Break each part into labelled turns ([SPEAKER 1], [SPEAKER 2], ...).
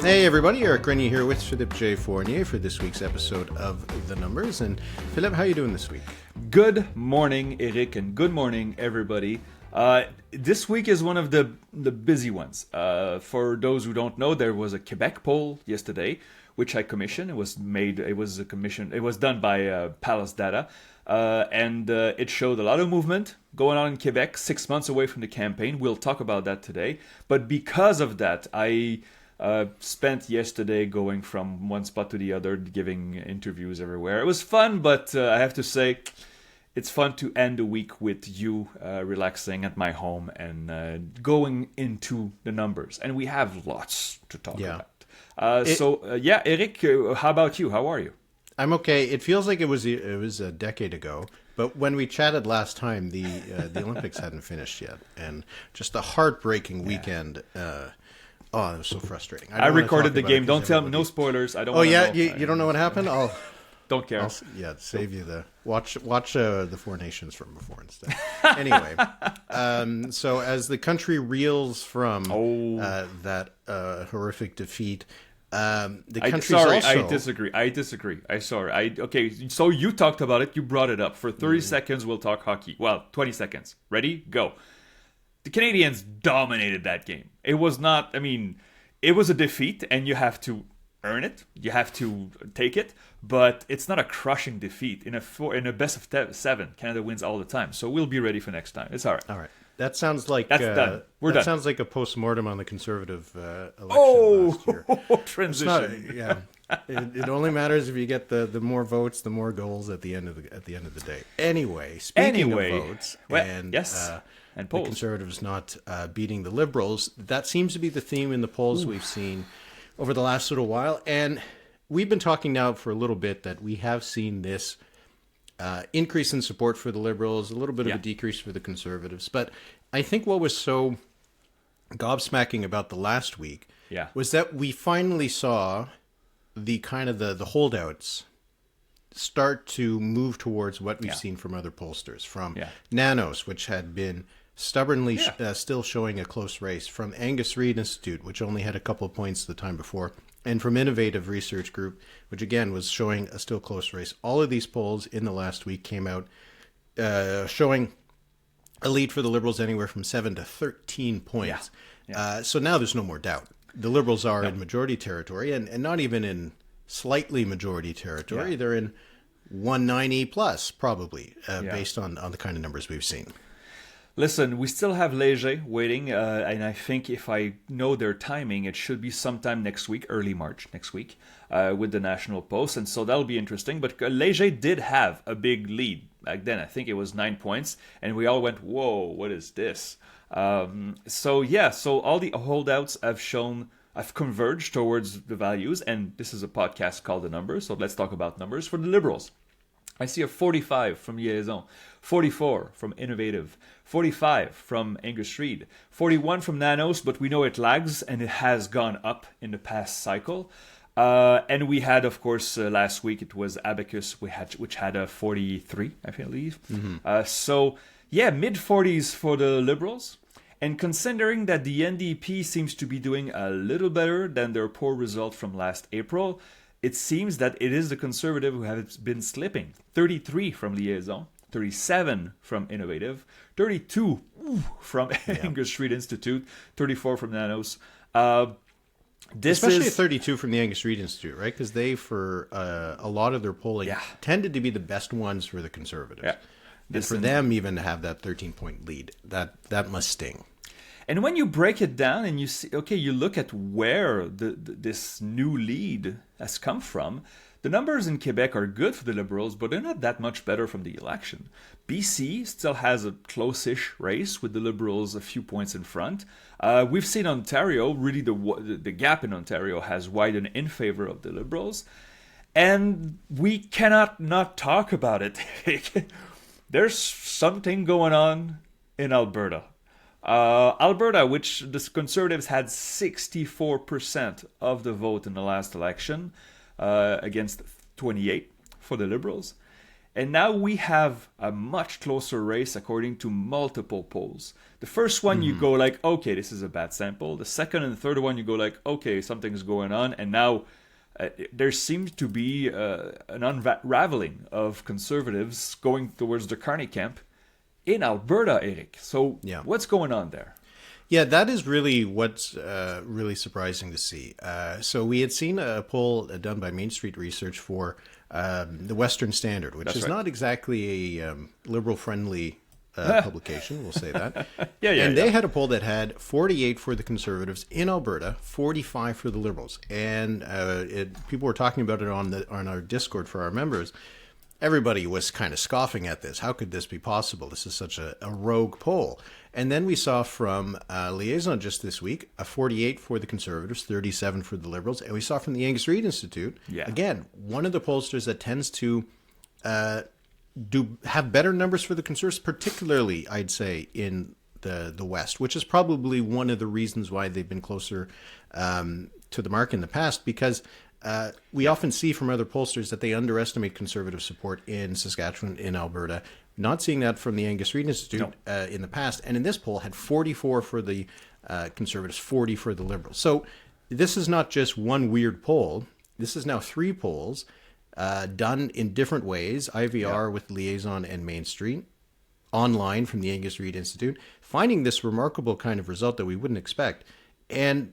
[SPEAKER 1] Hey everybody, Eric Carney here with Philippe J. Fournier for this week's episode of The Numbers. And Philippe, how are you doing this week?
[SPEAKER 2] Good morning, Eric, and good morning, everybody. This week is one of the busy ones. For those who don't know, there was a Quebec poll yesterday, which I commissioned. It was done by Palace Data, and it showed a lot of movement going on in Quebec 6 months away from the campaign. We'll talk about that today. But because of that, I spent yesterday going from one spot to the other, giving interviews everywhere. It was fun, but I have to say, it's fun to end the week with you relaxing at my home and going into the numbers. And we have lots to talk about. Eric, how about you? How are you?
[SPEAKER 1] I'm okay. It feels like it was a decade ago, but when we chatted last time, the Olympics hadn't finished yet, and just a heartbreaking weekend. Oh, it was so frustrating.
[SPEAKER 2] I recorded the game. Don't tell me. No spoilers. I don't.
[SPEAKER 1] Oh yeah, you don't know what happened?
[SPEAKER 2] Don't care.
[SPEAKER 1] Save you the watch the Four Nations from before instead. Anyway, so as the country reels from that horrific defeat, the country's
[SPEAKER 2] I disagree. Okay, so you talked about it. You brought it up. For 30 seconds, we'll talk hockey. Well, 20 seconds. Ready? Go. The Canadians dominated that game. It was not, it was a defeat, and you have to earn it. You have to take it, but it's not a crushing defeat. In a best of 7, Canada wins all the time. So we'll be ready for next time. It's all right.
[SPEAKER 1] All right. That sounds like
[SPEAKER 2] that's done. We're done.
[SPEAKER 1] That sounds like a post-mortem on the Conservative election last year.
[SPEAKER 2] Transition.
[SPEAKER 1] It only matters if you get the more votes, the more goals at the end of the day. Anyway, speaking of votes,
[SPEAKER 2] and polls.
[SPEAKER 1] The Conservatives not beating the Liberals, that seems to be the theme in the polls we've seen over the last little while. And we've been talking now for a little bit that we have seen this increase in support for the Liberals, a little bit of a decrease for the Conservatives. But I think what was so gobsmacking about the last week was that we finally saw the kind of the holdouts start to move towards what we've seen from other pollsters, from Nanos, which had been stubbornly still showing a close race, from Angus Reid Institute, which only had a couple of points the time before, and from Innovative Research Group, which again was showing a still close race. All of these polls in the last week came out showing a lead for the Liberals anywhere from 7 to 13 points. So now there's no more doubt. The Liberals are in majority territory, and not even in slightly majority territory. They're in 190 plus, probably, based on the kind of numbers we've seen.
[SPEAKER 2] Listen, we still have Léger waiting, and I think if I know their timing, it should be sometime next week, early March next week, with the National Post, and so that'll be interesting. But Léger did have a big lead back then. I think it was 9 points, and we all went, whoa, what is this? So all the holdouts have converged towards the values, and this is a podcast called The Numbers, so let's talk about numbers for the Liberals. I see a 45 from Liaison, 44 from Innovative, 45 from Angus Reid, 41 from Nanos, but we know it lags and it has gone up in the past cycle. And we had, of course, last week it was Abacus, which had a 43, I believe. Mm-hmm. Mid-40s for the Liberals. And considering that the NDP seems to be doing a little better than their poor result from last April, it seems that it is the Conservative who have been slipping. 33 from Liaison, 37 from Innovative, 32 from Angus Reid Institute, 34 from Nanos.
[SPEAKER 1] Especially 32 from the Angus Reid Institute, right? Because they, for a lot of their polling, tended to be the best ones for the Conservatives. Yeah. And for them even to have that 13-point lead, that must sting.
[SPEAKER 2] And when you break it down and you see, you look at where this new lead has come from, the numbers in Quebec are good for the Liberals, but they're not that much better from the election. BC still has a close-ish race with the Liberals a few points in front. We've seen Ontario, really the gap in Ontario has widened in favor of the Liberals. And we cannot not talk about it. There's something going on in Alberta. Alberta, which the Conservatives had 64% of the vote in the last election, against 28 for the Liberals. And now we have a much closer race according to multiple polls. The first one you go like, okay, this is a bad sample. The second and the third one you go like, okay, something's going on. And now there seems to be an unraveling of conservatives going towards the Carney camp in Alberta, Eric. So what's going on there?
[SPEAKER 1] Yeah, that is really what's really surprising to see. So we had seen a poll done by Main Street Research for the Western Standard, which is not exactly a liberal-friendly publication, we'll say that. They had a poll that had 48 for the Conservatives in Alberta, 45 for the Liberals. And people were talking about it on our Discord for our members. Everybody was kind of scoffing at this. How could this be possible? This is such a rogue poll. And then we saw from Liaison just this week, a 48 for the Conservatives, 37 for the Liberals. And we saw from the Angus Reid Institute, again, one of the pollsters that tends to have better numbers for the Conservatives, particularly, I'd say, in the West, which is probably one of the reasons why they've been closer to the mark in the past, because we often see from other pollsters that they underestimate Conservative support in Saskatchewan, in Alberta. Not seeing that from the Angus Reid Institute in the past. And in this poll, had 44 for the Conservatives, 40 for the Liberals. So this is not just one weird poll. This is now 3 polls done in different ways, IVR with Liaison and Main Street, online from the Angus Reid Institute, finding this remarkable kind of result that we wouldn't expect. And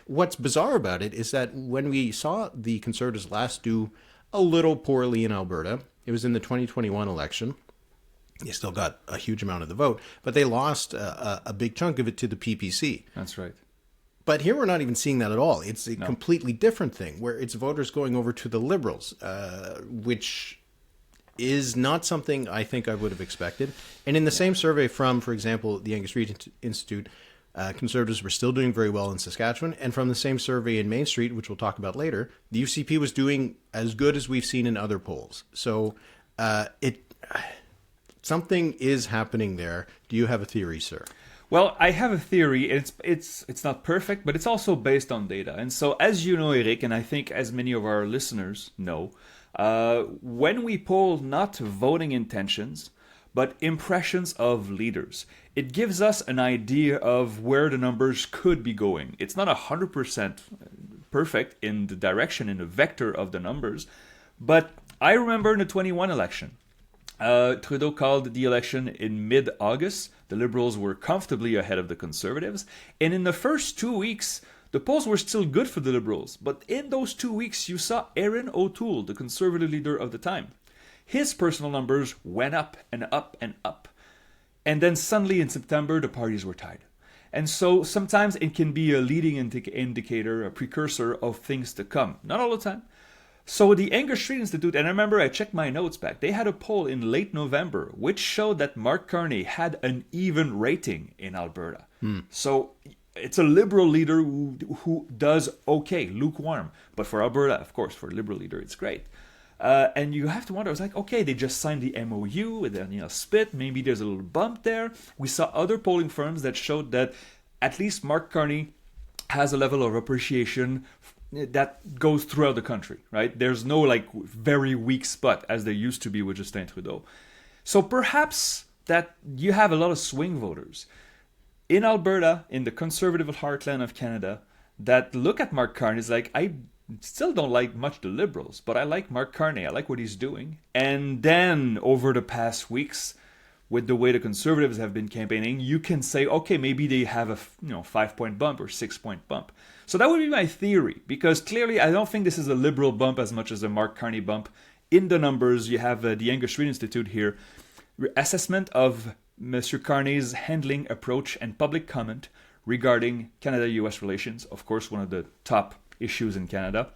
[SPEAKER 1] what's bizarre about it is that when we saw the Conservatives last do a little poorly in Alberta, it was in the 2021 election. They still got a huge amount of the vote, but they lost a big chunk of it to the PPC.
[SPEAKER 2] That's right.
[SPEAKER 1] But here we're not even seeing that at all. It's a completely different thing, where it's voters going over to the Liberals, which is not something I think I would have expected. And in the same survey from, for example, the Angus Reid Institute, Conservatives were still doing very well in Saskatchewan. And from the same survey in Main Street, which we'll talk about later, the UCP was doing as good as we've seen in other polls. So something is happening there. Do you have a theory, sir?
[SPEAKER 2] Well, I have a theory. It's not perfect, but it's also based on data. And so, as you know, Eric, and I think as many of our listeners know, when we poll not voting intentions, but impressions of leaders, it gives us an idea of where the numbers could be going. It's not 100% perfect in the direction, in the vector of the numbers, but I remember in the 21 election, Trudeau called the election in mid-August. The Liberals were comfortably ahead of the Conservatives, and in the first 2 weeks, the polls were still good for the Liberals, but in those 2 weeks, you saw Erin O'Toole, the Conservative leader of the time. His personal numbers went up and up and up. And then suddenly in September, the parties were tied. And so sometimes it can be a leading indicator, a precursor of things to come. Not all the time. So the Angus Reid Institute, and I remember I checked my notes back, they had a poll in late November which showed that Mark Carney had an even rating in Alberta. So it's a Liberal leader who does okay, lukewarm. But for Alberta, of course, for a Liberal leader, it's great. And you have to wonder, I was like, okay, they just signed the MOU with Daniel Spit. Maybe there's a little bump there. We saw other polling firms that showed that at least Mark Carney has a level of appreciation that goes throughout the country, right? There's no like very weak spot as there used to be with Justin Trudeau. So perhaps that you have a lot of swing voters in Alberta, in the conservative heartland of Canada, that look at Mark Carney is like, I still don't like much the Liberals, but I like Mark Carney. I like what he's doing. And then over the past weeks, with the way the Conservatives have been campaigning, you can say, okay, maybe they have a 5-point bump or 6-point bump. So that would be my theory, because clearly I don't think this is a Liberal bump as much as a Mark Carney bump. In the numbers, you have the Angus Reid Institute here, assessment of Mr. Carney's handling, approach, and public comment regarding Canada-US relations. Of course, one of the top issues in Canada.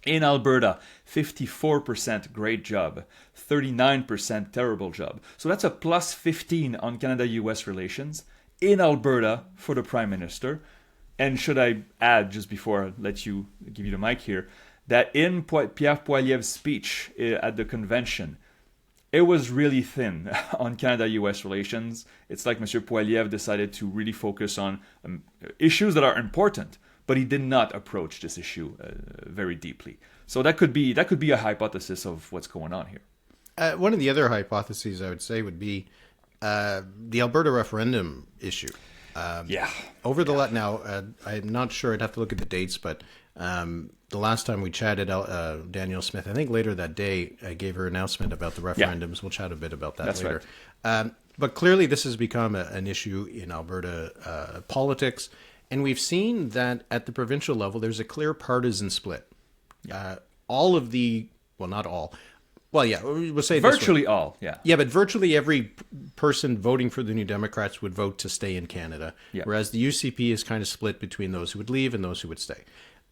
[SPEAKER 2] In Alberta, 54% great job, 39% terrible job. So that's a plus 15 on Canada-US relations in Alberta for the Prime Minister. And should I add, just before I let you give you the mic here, that in Pierre Poilievre's speech at the convention, it was really thin on Canada-US relations. It's like Monsieur Poilievre decided to really focus on issues that are important, but he did not approach this issue very deeply. So that could be a hypothesis of what's going on here.
[SPEAKER 1] One of the other hypotheses I would say would be the Alberta referendum issue.
[SPEAKER 2] Yeah.
[SPEAKER 1] Over the now, I'm not sure. I'd have to look at the dates, but the last time we chatted, Danielle Smith, I think later that day, gave her announcement about the referendums. Yeah. We'll chat a bit about that
[SPEAKER 2] That's
[SPEAKER 1] later.
[SPEAKER 2] Right.
[SPEAKER 1] But clearly, this has become an issue in Alberta politics, and we've seen that at the provincial level, there's a clear partisan split. All of the, well, not all. Well, yeah, we'll say
[SPEAKER 2] virtually all, yeah.
[SPEAKER 1] Yeah, but virtually every person voting for the New Democrats would vote to stay in Canada, whereas the UCP is kind of split between those who would leave and those who would stay.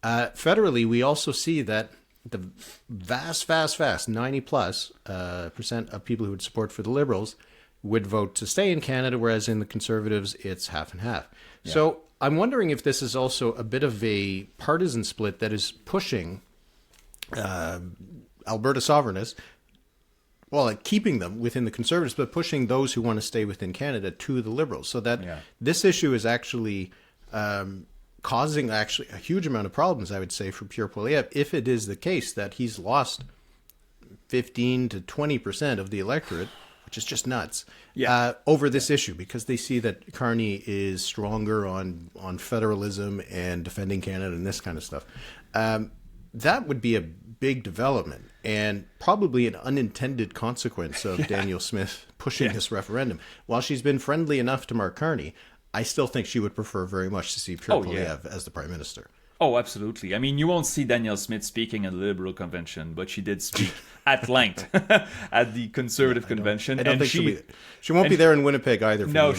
[SPEAKER 1] Federally, we also see that the vast 90+% of people who would support for the Liberals would vote to stay in Canada, whereas in the Conservatives, it's half and half. Yeah. So I'm wondering if this is also a bit of a partisan split that is pushing Alberta sovereignists, well, keeping them within the Conservatives, but pushing those who want to stay within Canada to the Liberals, so that this issue is actually causing actually a huge amount of problems, I would say, for Pierre Poilievre, if it is the case that he's lost 15 to 20% of the electorate, which is just nuts, over this issue, because they see that Carney is stronger on federalism and defending Canada and this kind of stuff. That would be a big development and probably an unintended consequence of Danielle Smith pushing this referendum. While she's been friendly enough to Mark Carney, I still think she would prefer very much to see Pierre Poilievre as the Prime Minister.
[SPEAKER 2] Oh, absolutely. I mean, you won't see Danielle Smith speaking at the Liberal convention, but she did speak at length at the Conservative convention.
[SPEAKER 1] I don't think she won't be there in Winnipeg either.
[SPEAKER 2] No,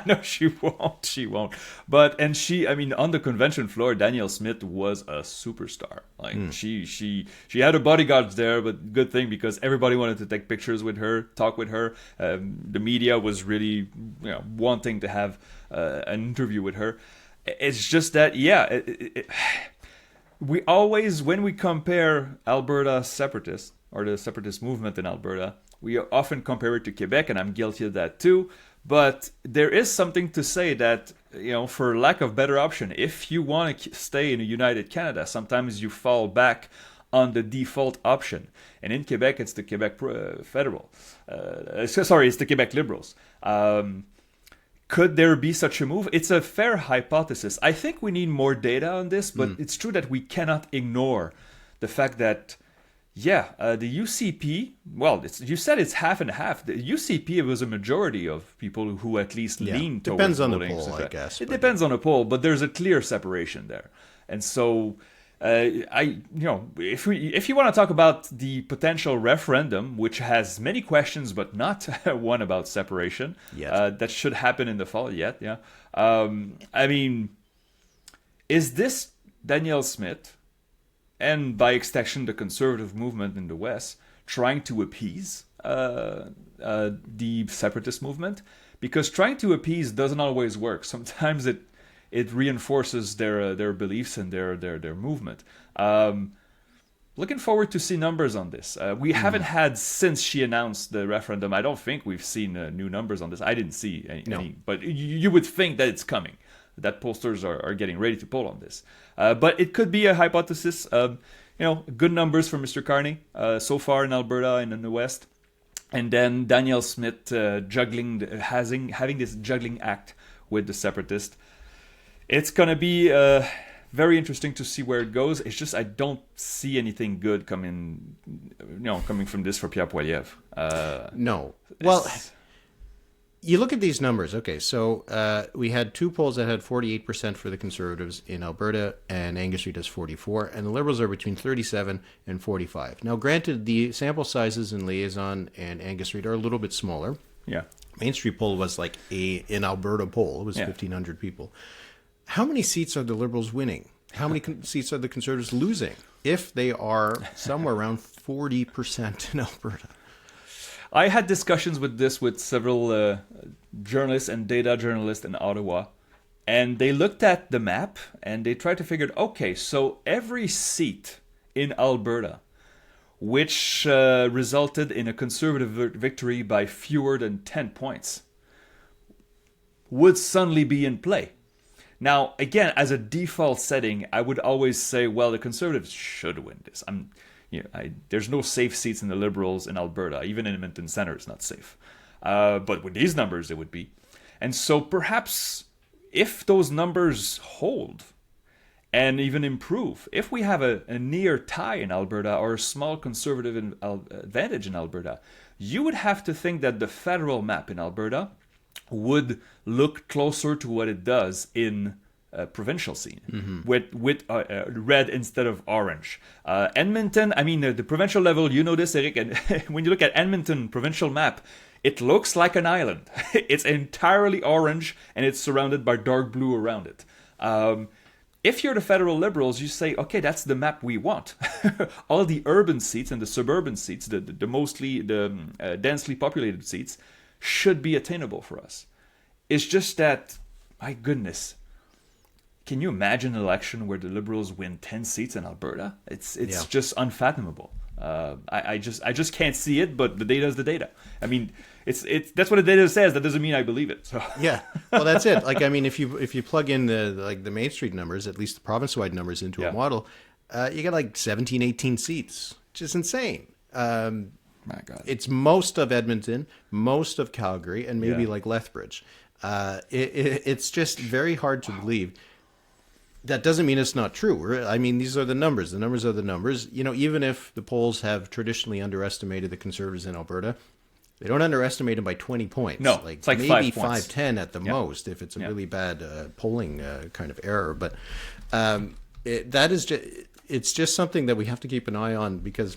[SPEAKER 2] no, she won't. She won't. But I mean, on the convention floor, Danielle Smith was a superstar. Like she had a bodyguard there, but good thing, because everybody wanted to take pictures with her, talk with her. The media was really wanting to have an interview with her. It's just that, we always, when we compare Alberta separatists, or the separatist movement in Alberta, we often compare it to Quebec, and I'm guilty of that too. But there is something to say that, for lack of better option, if you want to stay in a united Canada, sometimes you fall back on the default option. And in Quebec, it's the Quebec Federal. It's the Quebec Liberals. Could there be such a move? It's a fair hypothesis. I think we need more data on this, but it's true that we cannot ignore the fact that, the UCP, well, you said it's half and half. The UCP was a majority of people who at least lean towards
[SPEAKER 1] depends on
[SPEAKER 2] voting.
[SPEAKER 1] the poll, I guess.
[SPEAKER 2] It depends on the poll, but there's a clear separation there. And so, if you want to talk about the potential referendum, which has many questions but not one about separation, that should happen in the fall I mean, is this Danielle Smith, and by extension the Conservative movement in the West, trying to appease the separatist movement? Because trying to appease doesn't always work. Sometimes it reinforces their beliefs and their movement. Looking forward to see numbers on this. We haven't had, since she announced the referendum, I don't think we've seen new numbers on this. I didn't see any, but you would think that it's coming, that pollsters are getting ready to poll on this. But it could be a hypothesis. Good numbers for Mr. Carney so far in Alberta and in the West. And then Danielle Smith having this juggling act with the separatist. It's going to be very interesting to see where it goes. It's just I don't see anything good coming from this for Pierre Poilievre.
[SPEAKER 1] No. Well, you look at these numbers. Okay, so we had two polls that had 48% for the Conservatives in Alberta, and Angus Reid has 44, and the Liberals are between 37 and 45. Now, granted, the sample sizes in Liaison and Angus Reid are a little bit smaller.
[SPEAKER 2] Yeah.
[SPEAKER 1] Main Street poll was like an Alberta poll. It was 1,500 people. How many seats are the Liberals winning? How many seats are the Conservatives losing if they are somewhere around 40% in Alberta?
[SPEAKER 2] I had discussions with several journalists and data journalists in Ottawa, and they looked at the map and they tried to figure out, okay, so every seat in Alberta, which resulted in a Conservative victory by fewer than 10 points, would suddenly be in play. Now, again, as a default setting, I would always say, well, the Conservatives should win this. there's no safe seats in the Liberals in Alberta. Even in Edmonton Centre, it's not safe. But with these numbers, it would be. And so perhaps if those numbers hold and even improve, if we have a near tie in Alberta or a small conservative advantage in Alberta, you would have to think that the federal map in Alberta would look closer to what it does in provincial scene, with red instead of orange. Edmonton, I mean, the provincial level, you know this, Eric, and when you look at Edmonton provincial map, it looks like an island. It's entirely orange, and it's surrounded by dark blue around it. If you're the federal Liberals, you say, okay, that's the map we want. All the urban seats and the suburban seats, the mostly densely populated seats, should be attainable for us. It's just that, my goodness, can you imagine an election where the Liberals win 10 seats in Alberta? It's just unfathomable. I just can't see it, but the data is the data. I mean, it's that's what the data says. That doesn't mean I believe it. So.
[SPEAKER 1] Yeah, well, that's it. Like, I mean, if you plug in the Main Street numbers, at least the province-wide numbers, into a model, you get like 17, 18 seats, which is insane.
[SPEAKER 2] My God,
[SPEAKER 1] it's most of Edmonton, most of Calgary, and maybe like Lethbridge. It's just very hard to believe. That doesn't mean it's not true. I mean, these are the numbers. The numbers are the numbers. You know, even if the polls have traditionally underestimated the Conservatives in Alberta, they don't underestimate them by 20 points.
[SPEAKER 2] No, it's like
[SPEAKER 1] maybe
[SPEAKER 2] 5 points.
[SPEAKER 1] 5-10 at the most if it's a really bad polling kind of error. But it's just something that we have to keep an eye on, because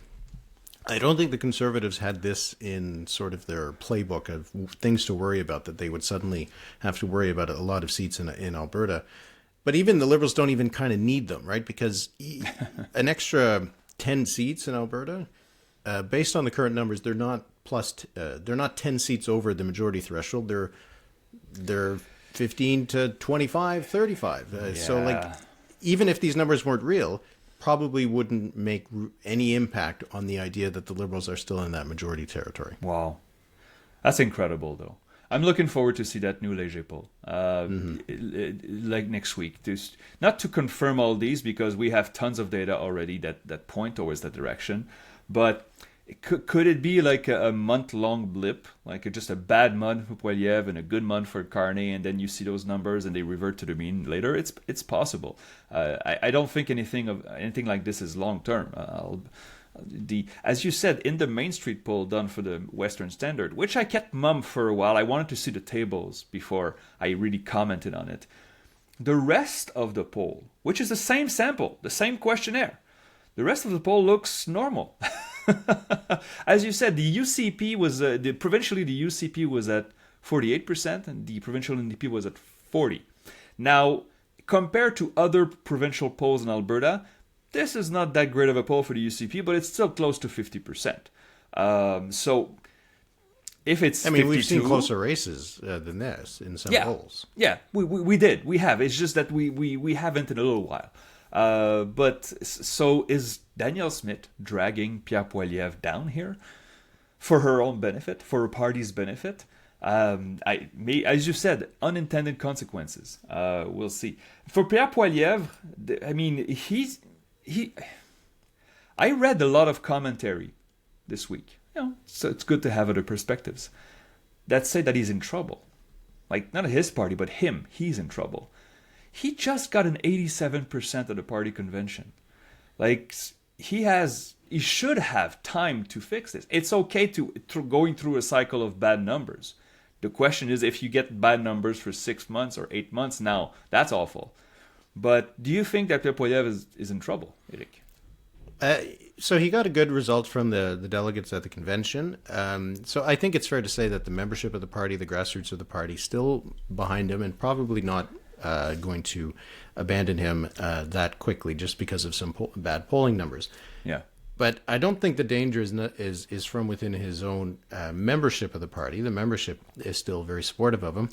[SPEAKER 1] I don't think the Conservatives had this in sort of their playbook of things to worry about, that they would suddenly have to worry about a lot of seats in Alberta. But even the Liberals don't even kind of need them, right? Because an extra 10 seats in Alberta, based on the current numbers, they're not they're not 10 seats over the majority threshold. They're 15 to 25, 35. So, like, even if these numbers weren't real, probably wouldn't make any impact on the idea that the Liberals are still in that majority territory.
[SPEAKER 2] Wow, that's incredible, though. I'm looking forward to see that new Léger poll, like next week. Not to confirm all these, because we have tons of data already that point towards that direction. But could it be like a month-long blip, like just a bad month for Poilievre and a good month for Carney, and then you see those numbers and they revert to the mean later? It's possible. I don't think anything like this is long-term. As you said, in the Main Street poll done for the Western Standard, which I kept mum for a while, I wanted to see the tables before I really commented on it. The rest of the poll, which is the same sample, the same questionnaire, the rest of the poll looks normal. As you said, the UCP was provincially the UCP was at 48%, and the provincial NDP was at 40%. Now, compared to other provincial polls in Alberta, this is not that great of a poll for the UCP, but it's still close to 50%. So if it's 52,
[SPEAKER 1] we've seen closer races than this in some polls.
[SPEAKER 2] Yeah, we did. We have. It's just that we haven't in a little while. But so is Danielle Smith dragging Pierre Poilievre down here for her own benefit, for her party's benefit? As you said, unintended consequences. We'll see. For Pierre Poilievre, I mean, I read a lot of commentary this week. So it's good to have other perspectives that say that he's in trouble. Like, not his party, but him. He's in trouble. He just got an 87% of the party convention. Like, he should have time to fix this. It's okay to going through a cycle of bad numbers. The question is, if you get bad numbers for 6 months or 8 months now, that's awful. But do you think that Pierre Poilievre is in trouble, Eric?
[SPEAKER 1] So he got a good result from the delegates at the convention. So I think it's fair to say that the membership of the party, the grassroots of the party, still behind him, and probably not going to abandon him that quickly just because of some bad polling numbers.
[SPEAKER 2] Yeah.
[SPEAKER 1] But I don't think the danger is from within his own membership of the party. The membership is still very supportive of him.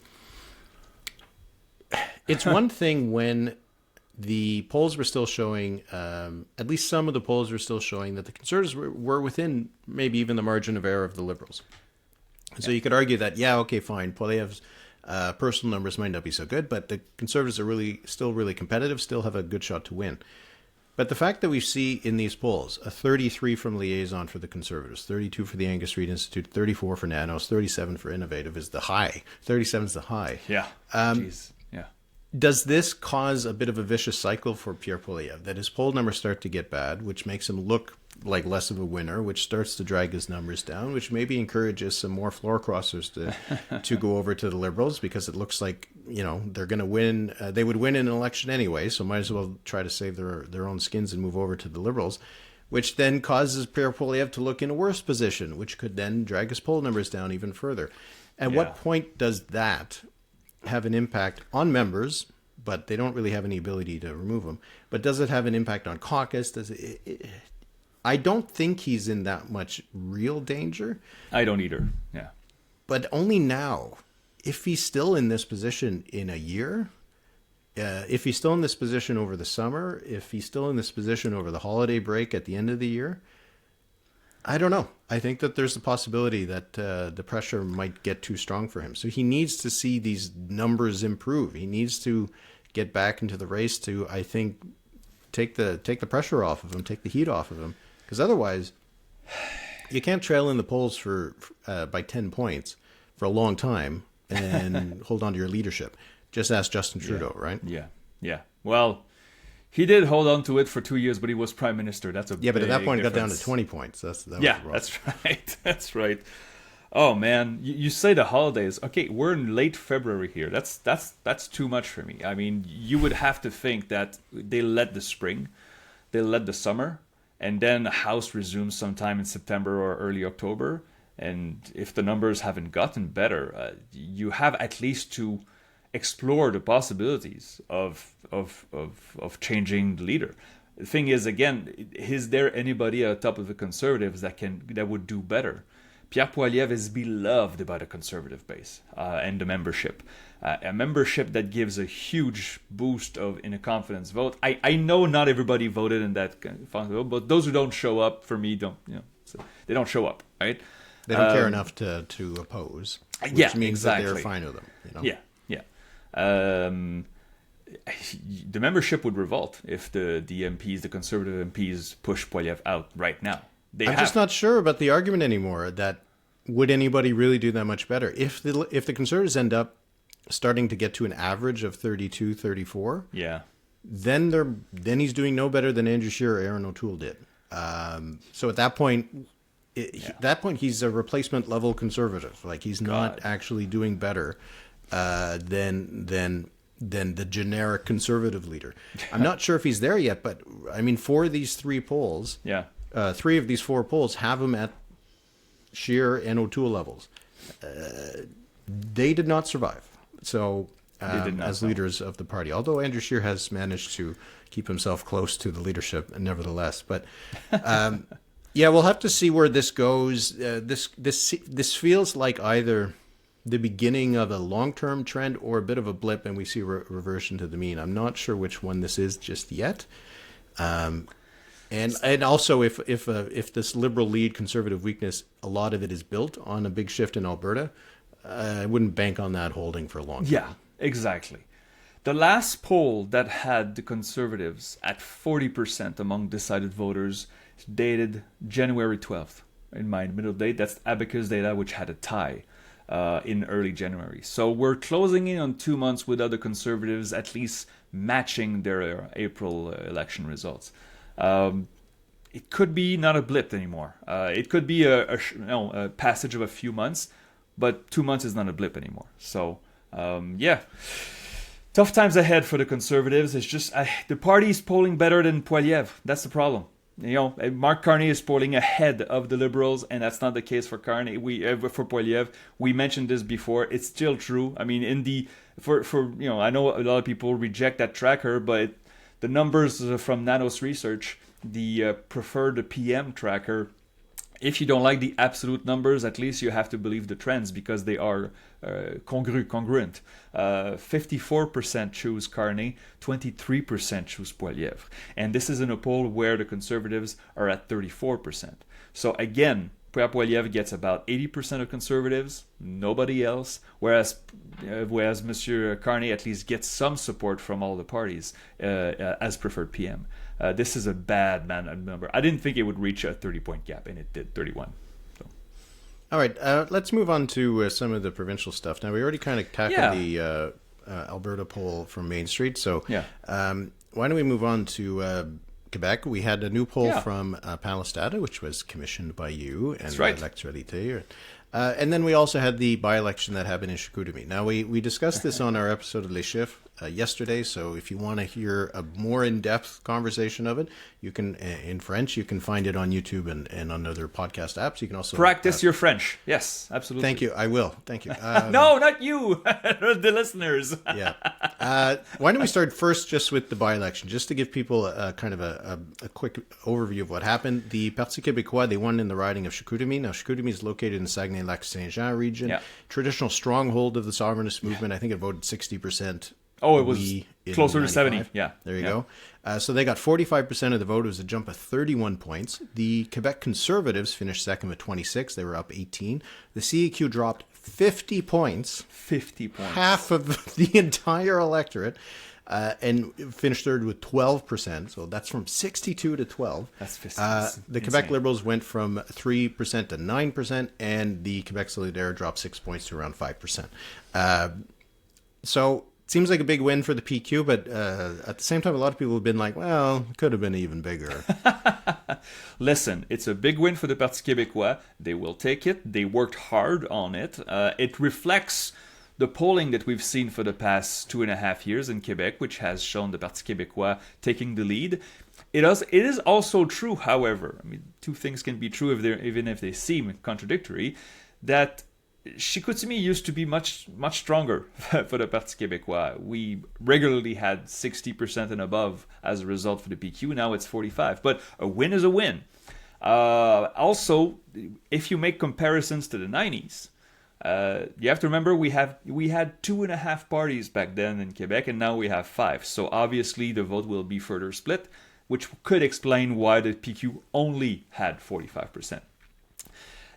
[SPEAKER 1] It's one thing when the polls were still showing, at least some of the polls were still showing, that the Conservatives were within maybe even the margin of error of the Liberals. So you could argue that, okay, fine, Poilievre's personal numbers might not be so good, but the Conservatives are still really competitive, still have a good shot to win. But the fact that we see in these polls a 33 from Liaison for the Conservatives, 32 for the Angus Reid Institute, 34 for Nanos, 37 for Innovative is the high. 37 is the high.
[SPEAKER 2] Yeah. Jeez. Yeah.
[SPEAKER 1] Does this cause a bit of a vicious cycle for Pierre Poilievre, that his poll numbers start to get bad, which makes him look like less of a winner, which starts to drag his numbers down, which maybe encourages some more floor crossers to go over to the Liberals, because it looks like, they're going to win. They would win an election anyway, so might as well try to save their own skins and move over to the Liberals, which then causes Pierre Poilievre to look in a worse position, which could then drag his poll numbers down even further. At what point does that have an impact on members, but they don't really have any ability to remove them? But does it have an impact on caucus? Does it I don't think he's in that much real danger.
[SPEAKER 2] I don't either. Yeah.
[SPEAKER 1] But only now. If he's still in this position in a year, if he's still in this position over the summer, if he's still in this position over the holiday break at the end of the year, I don't know. I think that there's a possibility that the pressure might get too strong for him. So he needs to see these numbers improve. He needs to get back into the race to, I think, take the pressure off of him, take the heat off of him. Because otherwise, you can't trail in the polls by 10 points for a long time and hold on to your leadership. Just ask Justin Trudeau, right?
[SPEAKER 2] Yeah. Well, he did hold on to it for 2 years, but he was prime minister. That's a
[SPEAKER 1] but at that point,
[SPEAKER 2] difference.
[SPEAKER 1] it got down to 20 points. That's
[SPEAKER 2] right. That's right. Oh man, you say the holidays. Okay, we're in late February here. That's too much for me. I mean, you would have to think that they let the spring, they let the summer, and then the House resumes sometime in September or early October. And if the numbers haven't gotten better, you have at least to explore the possibilities of changing the leader. The thing is, again, is there anybody at the top of the Conservatives that would do better? Pierre Poilievre is beloved by the Conservative base and the membership. A membership that gives a huge boost in a confidence vote. I know not everybody voted in that vote, but those who don't show up, for me, they don't show up, right?
[SPEAKER 1] They don't care enough to oppose, which means
[SPEAKER 2] exactly.
[SPEAKER 1] that they're fine with them.
[SPEAKER 2] Yeah. The membership would revolt if the MPs, the Conservative MPs, push Poilievre out right now.
[SPEAKER 1] I'm just not sure about the argument anymore that would anybody really do that much better. If the Conservatives end up starting to get to an average of 32, 34, then he's doing no better than Andrew Scheer or Aaron O'Toole did. So at that point, he's a replacement level Conservative. Like he's not actually doing better than the generic Conservative leader. I'm not sure if he's there yet, but I mean, for these three polls, three of these four polls have him at Scheer and O'Toole levels. They did not survive. So as leaders of the party, although Andrew Scheer has managed to keep himself close to the leadership, nevertheless, but. We'll have to see where this goes. This feels like either the beginning of a long-term trend or a bit of a blip, and we see a reversion to the mean. I'm not sure which one this is just yet. And also, if this Liberal lead, Conservative weakness, a lot of it is built on a big shift in Alberta, I wouldn't bank on that holding for a long time.
[SPEAKER 2] Yeah, exactly. The last poll that had the Conservatives at 40% among decided voters dated January 12th in my middle date. That's Abacus data, which had a tie in early January. So we're closing in on 2 months without the Conservatives at least matching their April election results. It could be not a blip anymore. It could be a passage of a few months, but 2 months is not a blip anymore. So, tough times ahead for the Conservatives. It's just the party is polling better than Poilievre. That's the problem. Mark Carney is polling ahead of the Liberals, and that's not the case for Carney. For Poilievre, we mentioned this before. It's still true. I mean, I know a lot of people reject that tracker, but the numbers from Nanos Research, the preferred PM tracker, if you don't like the absolute numbers, at least you have to believe the trends because they are congruent. 54% choose Carney, 23% choose Poilievre. And this is in a poll where the Conservatives are at 34%. So again, Pierre Poilievre gets about 80% of Conservatives, nobody else, whereas Monsieur Carney at least gets some support from all the parties as preferred PM. This is a bad number. I didn't think it would reach a 30-point gap, and it did, 31. So.
[SPEAKER 1] All right, let's move on to some of the provincial stuff. Now, we already kind of tackled the Alberta poll from Main Street, so why don't we move on to Quebec? We had a new poll from Palestata, which was commissioned by you and L'Actualité. And then we also had the by-election that happened in Chicoutimi. Now, we discussed this on our episode of Les Chiffres yesterday, so if you want to hear a more in-depth conversation of it, you can, in French, you can find it on YouTube and on other podcast apps. You can also
[SPEAKER 2] practice your French. Yes, absolutely.
[SPEAKER 1] Thank you. I will. Thank you.
[SPEAKER 2] No, not you. The listeners.
[SPEAKER 1] Yeah. Why don't we start first just with the by-election, just to give people a kind of a quick overview of what happened. The Parti Québécois, they won in the riding of Chicoutimi. Now, Chicoutimi is located in the Saguenay-Lac-Saint-Jean region, traditional stronghold of the sovereignist movement. I think it voted 60%.
[SPEAKER 2] Oh, it was closer to 70. Yeah.
[SPEAKER 1] There you go. So they got 45% of the vote. It was a jump of 31 points. The Quebec Conservatives finished second with 26. They were up 18. The CEQ dropped 50 points.
[SPEAKER 2] 50 points.
[SPEAKER 1] Half of the entire electorate. And finished third with 12%. So that's from 62 to 12.
[SPEAKER 2] That's 50.
[SPEAKER 1] The Quebec Liberals went from 3% to 9%. And the Quebec Solidaire dropped 6 points to around 5%. So seems like a big win for the PQ, but at the same time, a lot of people have been like, well, it could have been even bigger.
[SPEAKER 2] Listen, it's a big win for the Parti Québécois. They will take it. They worked hard on it. It reflects the polling that we've seen for the past 2.5 years in Quebec, which has shown the Parti Québécois taking the lead. It is also true, however, I mean, two things can be true even if they seem contradictory, that Chicoutimi used to be much stronger for the Parti Québécois. We regularly had 60% and above as a result for the PQ. Now it's 45%. But a win is a win. Also, if you make comparisons to the 90s, you have to remember we had 2.5 parties back then in Quebec, and now we have 5. So obviously the vote will be further split, which could explain why the PQ only had 45%.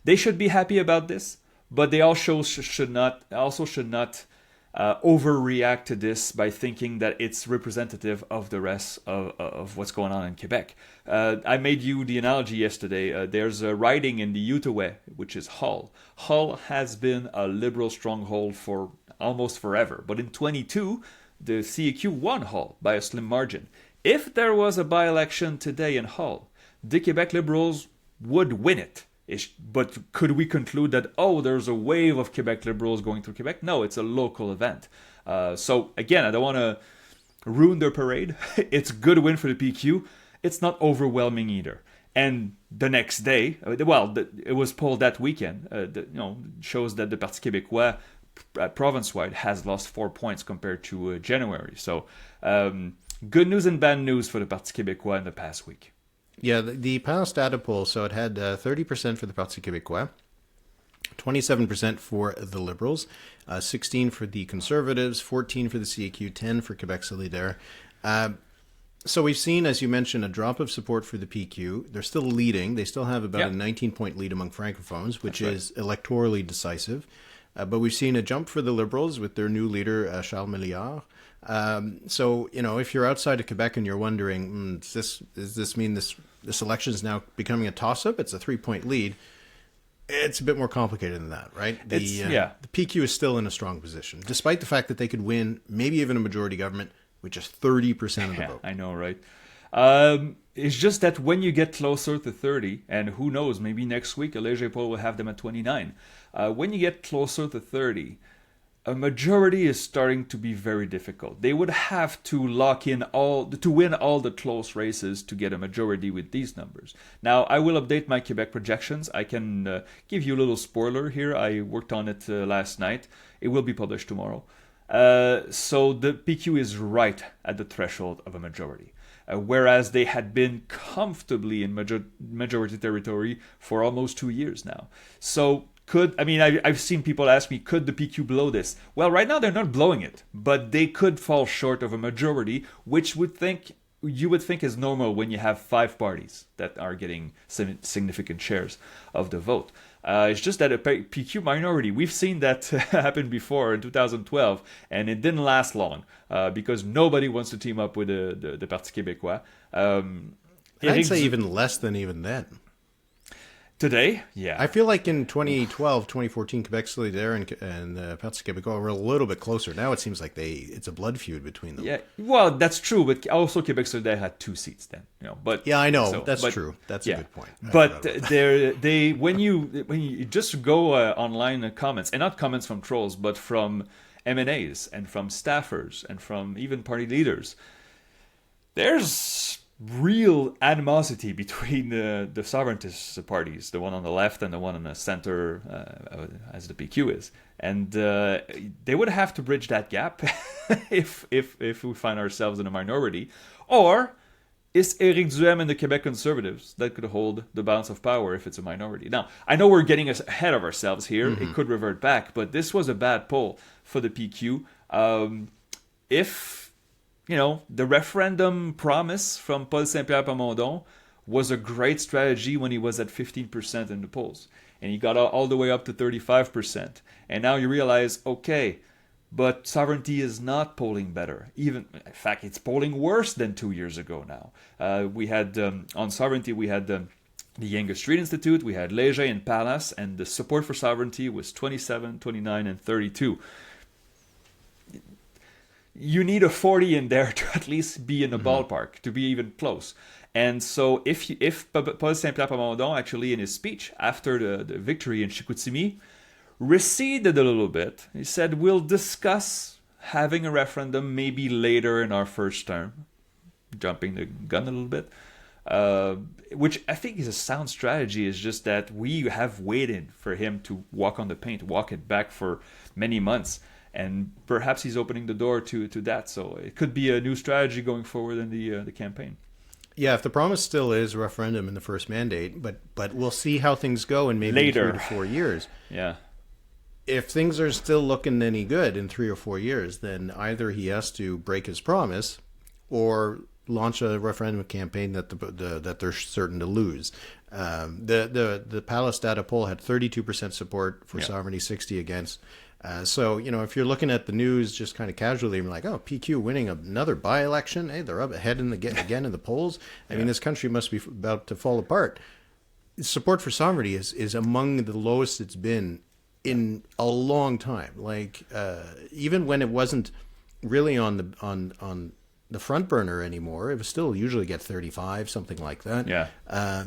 [SPEAKER 2] They should be happy about this. But they also should not overreact to this by thinking that it's representative of the rest of what's going on in Quebec. I made you the analogy yesterday. There's a riding in the Outaouais, which is Hull. Hull has been a liberal stronghold for almost forever. But in 22, the CEQ won Hull by a slim margin. If there was a by-election today in Hull, the Quebec Liberals would win it. But could we conclude that, there's a wave of Quebec Liberals going through Quebec? No, it's a local event. So again, I don't want to ruin their parade. It's a good win for the PQ. It's not overwhelming either. And the next day, it was polled that weekend, shows that the Parti Québécois province-wide has lost 4 points compared to January. So good news and bad news for the Parti Québécois in the past week.
[SPEAKER 1] Yeah, the Palestata poll, so it had 30% for the Parti Québécois, 27% for the Liberals, 16% for the Conservatives, 14% for the CEQ, 10% for Quebec Solidaire. So we've seen, as you mentioned, a drop of support for the PQ. They're still leading. They still have about a 19-point lead among Francophones, which is electorally decisive. But we've seen a jump for the Liberals with their new leader, Charles Milliard. So, if you're outside of Quebec and you're wondering, does this mean this election is now becoming a toss-up? It's a 3-point lead. It's a bit more complicated than that, right? The PQ is still in a strong position, despite the fact that they could win maybe even a majority government with just 30% of the vote.
[SPEAKER 2] I know, right? It's just that when you get closer to 30, and who knows, maybe next week a Léger poll will have them at 29. When you get closer to 30, a majority is starting to be very difficult. They would have to win all the close races to get a majority with these numbers. Now, I will update my Quebec projections. I can give you a little spoiler here. I worked on it last night. It will be published tomorrow. So the PQ is right at the threshold of a majority. Whereas they had been comfortably in majority territory for almost 2 years now. So I've seen people ask me, could the PQ blow this? Well, right now they're not blowing it, but they could fall short of a majority, which would you would think is normal when you have 5 parties that are getting significant shares of the vote. It's just that a PQ minority, we've seen that happen before in 2012, and it didn't last long because nobody wants to team up with the Parti Québécois.
[SPEAKER 1] I'd say even less than even then.
[SPEAKER 2] Today, yeah.
[SPEAKER 1] I feel like in 2012, 2014, Quebec Solidaire and Parti Québécois were a little bit closer. Now it seems like it's a blood feud between them.
[SPEAKER 2] Yeah, well, that's true, but also Quebec Solidaire had 2 seats then. But
[SPEAKER 1] yeah, I know that's true. That's a good point.
[SPEAKER 2] But when you just go online comments, and not comments from trolls, but from MNAs and from staffers and from even party leaders, there's real animosity between the sovereigntist parties, the one on the left and the one on the center, as the PQ is, and they would have to bridge that gap if we find ourselves in a minority, or it's Éric Duhem and the Quebec Conservatives that could hold the balance of power if it's a minority. Now, I know we're getting ahead of ourselves here. Mm-hmm. It could revert back, but this was a bad poll for the PQ. If the referendum promise from Paul Saint-Pierre Plamondon was a great strategy when he was at 15% in the polls. And he got all the way up to 35%. And now you realize, okay, but sovereignty is not polling better. In fact, it's polling worse than 2 years ago now. We had, on sovereignty, we had the Yonge Street Institute, we had Léger and Palace, and the support for sovereignty was 27, 29, and 32. You need a 40 in there to at least be in the ballpark, to be even close. And so if Paul Saint-Pierre Plamondon actually in his speech after the victory in Chicoutimi receded a little bit, he said, we'll discuss having a referendum maybe later in our first term, jumping the gun a little bit, which I think is a sound strategy. Is just that we have waited for him to walk on the paint, walk it back for many months. And perhaps he's opening the door to that. So it could be a new strategy going forward in the campaign.
[SPEAKER 1] Yeah, if the promise still is referendum in the first mandate, but we'll see how things go in maybe
[SPEAKER 2] later.
[SPEAKER 1] 3 to 4 years.
[SPEAKER 2] Yeah.
[SPEAKER 1] If things are still looking any good in 3 or 4 years, then either he has to break his promise or launch a referendum campaign that that they're certain to lose. The Palace data poll had 32% support for sovereignty, 60 against. So, if you're looking at the news just kind of casually, you're like, oh, PQ winning another by-election. Hey, they're up ahead again in the polls. I mean, this country must be about to fall apart. Support for sovereignty is among the lowest it's been in a long time. Like, even when it wasn't really on the front burner anymore, it was still usually get 35, something like that.
[SPEAKER 2] Yeah.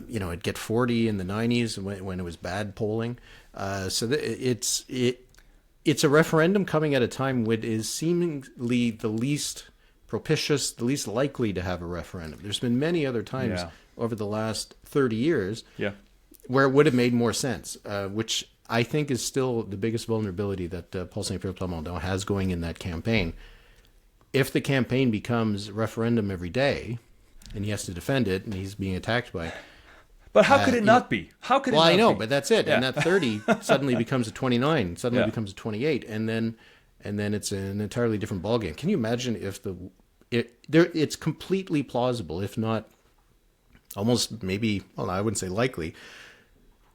[SPEAKER 1] It'd get 40 in the 90s when it was bad polling. It's a referendum coming at a time when it is seemingly the least propitious, the least likely to have a referendum. There's been many other times over the last 30 years where it would have made more sense, which I think is still the biggest vulnerability that Paul Saint-Pierre Plamondon has going in that campaign. If the campaign becomes referendum every day and he has to defend it and he's being attacked by it,
[SPEAKER 2] but how could it not be? How could it not be?
[SPEAKER 1] Well, I know, but that's it. Yeah. And that 30 suddenly becomes a 29, suddenly becomes a 28, and then it's an entirely different ballgame. Can you imagine if it's completely plausible, if not almost maybe, well, I wouldn't say likely,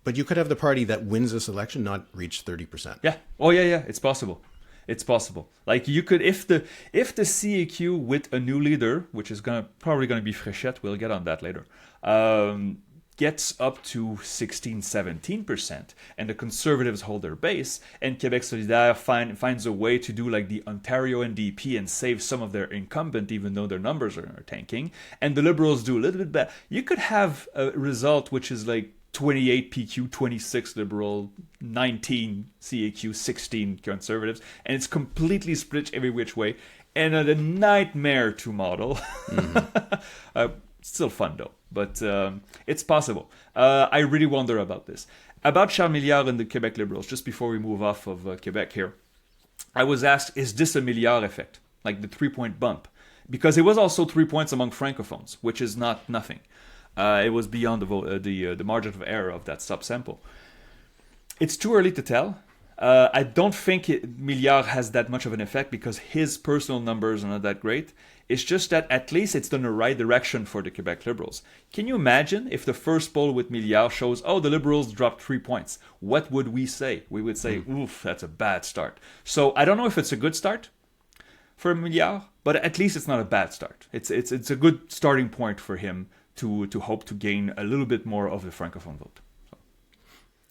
[SPEAKER 1] but you could have the party that wins this election not reach 30%.
[SPEAKER 2] Yeah. Oh, yeah. It's possible. It's possible. Like you could, if the CAQ with a new leader, which is probably gonna be Fréchette, we'll get on that later, gets up to 16-17%, and the Conservatives hold their base, and Quebec Solidaire finds a way to do like the Ontario NDP and save some of their incumbent, even though their numbers are tanking, and the Liberals do a little bit better. You could have a result which is like 28 PQ, 26 Liberal, 19 CAQ, 16 Conservatives, and it's completely split every which way, and a nightmare to model. Mm-hmm. Still fun though, but it's possible. I really wonder about this. About Charles Milliard and the Quebec Liberals, just before we move off of Quebec here, I was asked, is this a Milliard effect? Like the 3-point bump? Because it was also 3 points among Francophones, which is not nothing. It was beyond the margin of error of that subsample. It's too early to tell. I don't think Milliard has that much of an effect because his personal numbers are not that great. It's just that at least it's in the right direction for the Quebec Liberals. Can you imagine if the first poll with Milliard shows, oh, the Liberals dropped 3 points? What would we say? We would say, oof, that's a bad start. So I don't know if it's a good start for Milliard, but at least it's not a bad start. It's a good starting point for him to hope to gain a little bit more of the Francophone vote.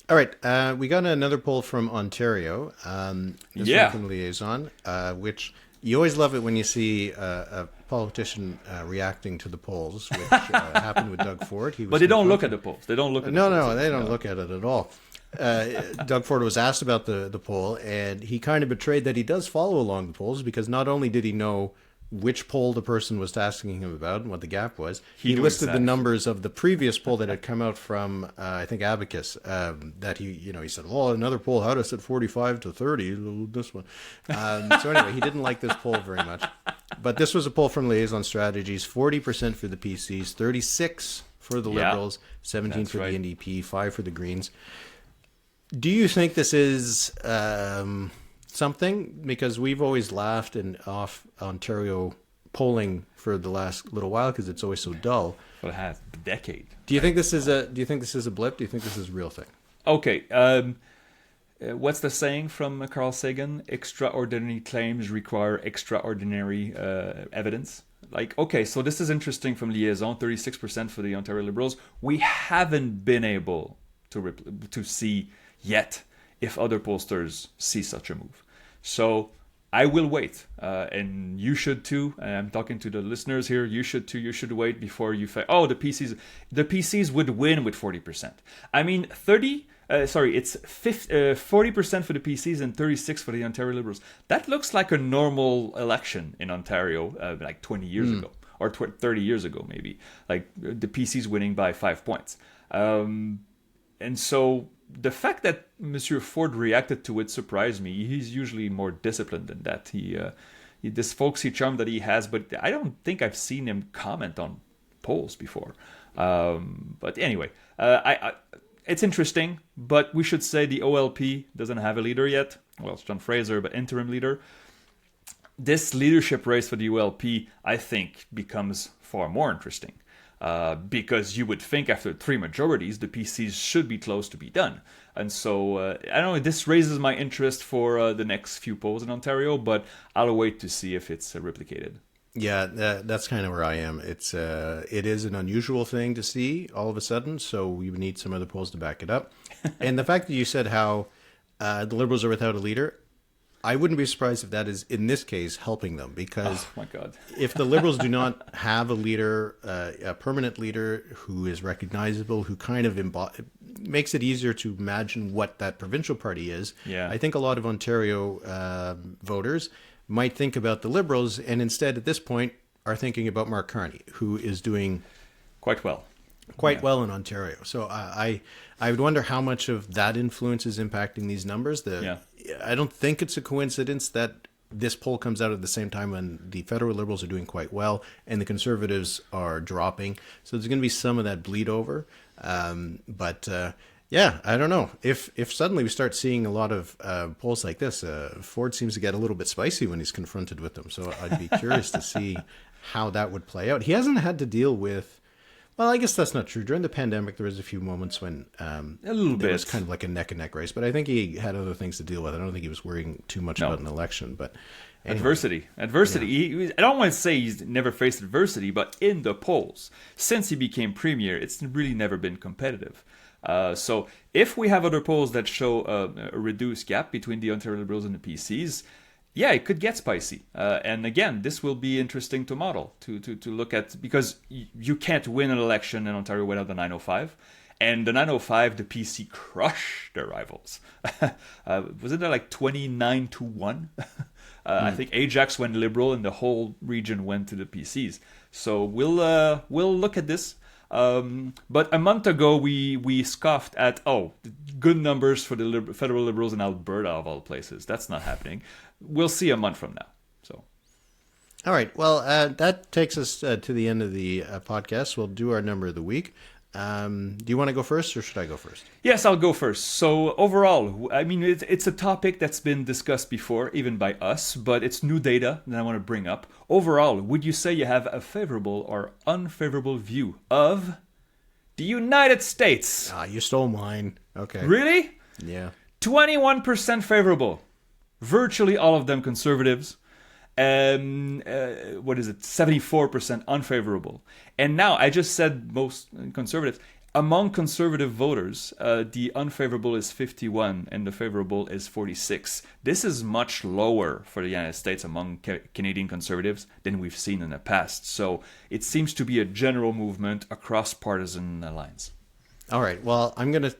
[SPEAKER 1] All right, we got another poll from Ontario. This one from Liaison, which you always love it when you see a politician reacting to the polls, which happened with Doug Ford.
[SPEAKER 2] But they don't look at the polls. They don't look at the polls.
[SPEAKER 1] No, they don't look at it at all. Doug Ford was asked about the poll, and he kind of betrayed that he does follow along the polls because not only did he know which poll the person was asking him about and what the gap was, he listed the numbers of the previous poll that had come out from, I think, Abacus, that he said, oh, another poll had us at 45 to 30, this one. So anyway, he didn't like this poll very much. But this was a poll from Liaison Strategies, 40% for the PCs, 36 for the Liberals, 17 for the NDP, 5 for the Greens. Do you think this is something? Because we've always laughed off Ontario polling for the last little while because it's always so dull.
[SPEAKER 2] For a half decade.
[SPEAKER 1] Do you think this is a blip? Do you think this is a real thing?
[SPEAKER 2] Okay. What's the saying from Carl Sagan? Extraordinary claims require extraordinary evidence. Like, okay, so this is interesting from Liaison, 36% for the Ontario Liberals. We haven't been able to see yet if other pollsters see such a move. So I will wait, and you should too. And I'm talking to the listeners here. You should too. You should wait before you say, "Oh, the PCs would win with 40%." I mean, it's 40% for the PCs and 36% for the Ontario Liberals. That looks like a normal election in Ontario, like 20 years ago or 30 years ago, maybe. Like the PCs winning by 5 points, and so. The fact that Monsieur Ford reacted to it surprised me. He's usually more disciplined than that. He this folksy charm that he has, but I don't think I've seen him comment on polls before. But anyway, it's interesting. But we should say the OLP doesn't have a leader yet. Well, it's John Fraser, but interim leader. This leadership race for the OLP, I think, becomes far more interesting. Because you would think after 3 majorities, the PCs should be close to be done. And so, I don't know, this raises my interest for the next few polls in Ontario, but I'll wait to see if it's replicated.
[SPEAKER 1] Yeah, that's kind of where I am. It is an unusual thing to see all of a sudden, so we would need some other polls to back it up. And the fact that you said how the Liberals are without a leader, I wouldn't be surprised if that is, in this case, helping them because
[SPEAKER 2] my God.
[SPEAKER 1] If the Liberals do not have a leader, a permanent leader who is recognizable, who kind of makes it easier to imagine what that provincial party is, I think a lot of Ontario voters might think about the Liberals and instead at this point are thinking about Mark Carney, who is doing
[SPEAKER 2] quite well
[SPEAKER 1] in Ontario. So I would wonder how much of that influence is impacting these numbers. I don't think it's a coincidence that this poll comes out at the same time when the federal Liberals are doing quite well and the Conservatives are dropping. So there's going to be some of that bleed over. But I don't know. If suddenly we start seeing a lot of polls like this, Ford seems to get a little bit spicy when he's confronted with them. So I'd be curious to see how that would play out. He hasn't had to deal with... Well, I guess that's not true. During the pandemic, there was a few moments when it was kind of like a neck-and-neck race. But I think he had other things to deal with. I don't think he was worrying too much about an election. But anyway.
[SPEAKER 2] Adversity. Yeah. I don't want to say he's never faced adversity, but in the polls, since he became premier, it's really never been competitive. So if we have other polls that show a reduced gap between the Ontario Liberals and the PCs, yeah, it could get spicy. And again, this will be interesting to model, to look at, because you can't win an election in Ontario without the 905. And the 905, the PC crushed their rivals. Wasn't there like 29-1? I think Ajax went Liberal and the whole region went to the PCs. So we'll look at this. But a month ago, we scoffed at, good numbers for the federal Liberals in Alberta, of all places. That's not happening. We'll see a month from now. So,
[SPEAKER 1] all right. Well, that takes us to the end of the podcast. We'll do our number of the week. Do you want to go first, or should I go first?
[SPEAKER 2] Yes, I'll go first. So overall, I mean, it's a topic that's been discussed before, even by us, but it's new data that I want to bring up. Overall, would you say you have a favorable or unfavorable view of the United States?
[SPEAKER 1] Ah, you stole mine. Okay.
[SPEAKER 2] Really?
[SPEAKER 1] Yeah.
[SPEAKER 2] 21% favorable. Virtually all of them conservatives. What is it? 74% unfavorable. And now, I just said most conservatives. Among conservative voters, the unfavorable is 51 and the favorable is 46. This is much lower for the United States among Canadian conservatives than we've seen in the past. So it seems to be a general movement across partisan lines.
[SPEAKER 1] All right. Well, I'm going to...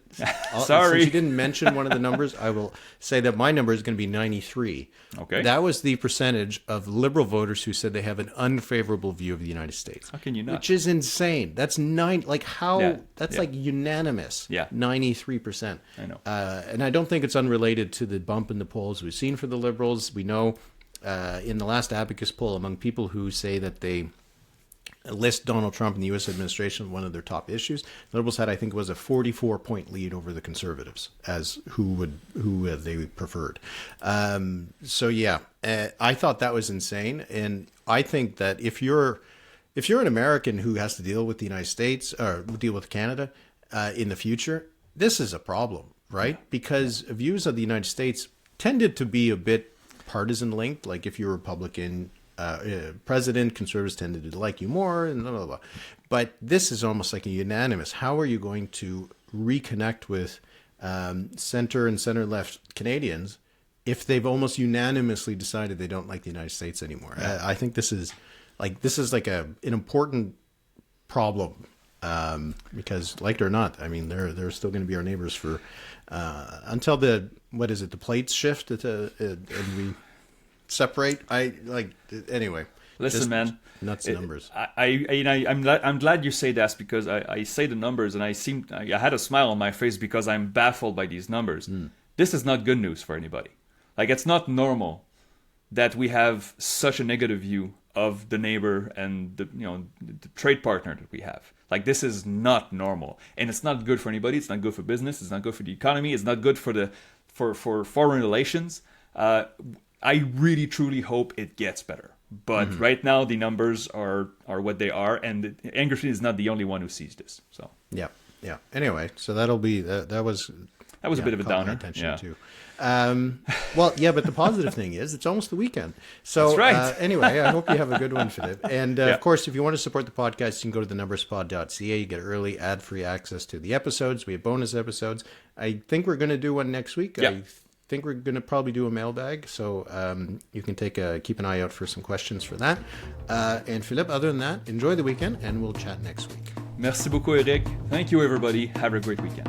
[SPEAKER 2] Sorry.
[SPEAKER 1] Since you didn't mention one of the numbers, I will say that my number is going to be 93.
[SPEAKER 2] Okay.
[SPEAKER 1] That was the percentage of Liberal voters who said they have an unfavorable view of the United States.
[SPEAKER 2] How can you not?
[SPEAKER 1] Which is insane. That's that's like unanimous.
[SPEAKER 2] Yeah.
[SPEAKER 1] 93%.
[SPEAKER 2] I know.
[SPEAKER 1] And I don't think it's unrelated to the bump in the polls we've seen for the Liberals. We know in the last Abacus poll, among people who say that they list Donald Trump and the U.S. administration one of their top issues, the Liberals had, I think it was a 44-point lead over the Conservatives as who they preferred. So yeah, I thought that was insane, and I think that if you're an American who has to deal with the United States or deal with Canada in the future, this is a problem, right? Because views of the United States tended to be a bit partisan linked. Like if you're Republican president, conservatives tended to like you more, and blah, blah, blah. But this is almost like a unanimous. How are you going to reconnect with center and center-left Canadians if they've almost unanimously decided they don't like the United States anymore? I think this is like an important problem because, like it or not, I mean, they're still going to be our neighbors for until the plates shift and we separate. Anyway.
[SPEAKER 2] Listen, man.
[SPEAKER 1] Nuts numbers.
[SPEAKER 2] I'm glad you say that because I say the numbers and I had a smile on my face because I'm baffled by these numbers. This is not good news for anybody. Like, it's not normal that we have such a negative view of the neighbor and the trade partner that we have. Like, this is not normal, and it's not good for anybody. It's not good for business. It's not good for the economy. It's not good for foreign relations. I really, truly hope it gets better. But right now, the numbers are what they are, and Angerstein is not the only one who sees this. So
[SPEAKER 1] yeah. Anyway, so that'll be that was
[SPEAKER 2] a bit of a downer.
[SPEAKER 1] Attention too. Well, yeah, but the positive thing is it's almost the weekend. So
[SPEAKER 2] that's right.
[SPEAKER 1] Anyway, I hope you have a good one, Philip. And of course, if you want to support the podcast, you can go to thenumberspod.ca. You get early ad-free access to the episodes. We have bonus episodes. I think we're going to do one next week.
[SPEAKER 2] Yeah.
[SPEAKER 1] I think we're going to probably do a mailbag, so you can keep an eye out for some questions for that. And Philippe, other than that, enjoy the weekend, and we'll chat next week.
[SPEAKER 2] Merci beaucoup, Eric. Thank you, everybody. Have a great weekend.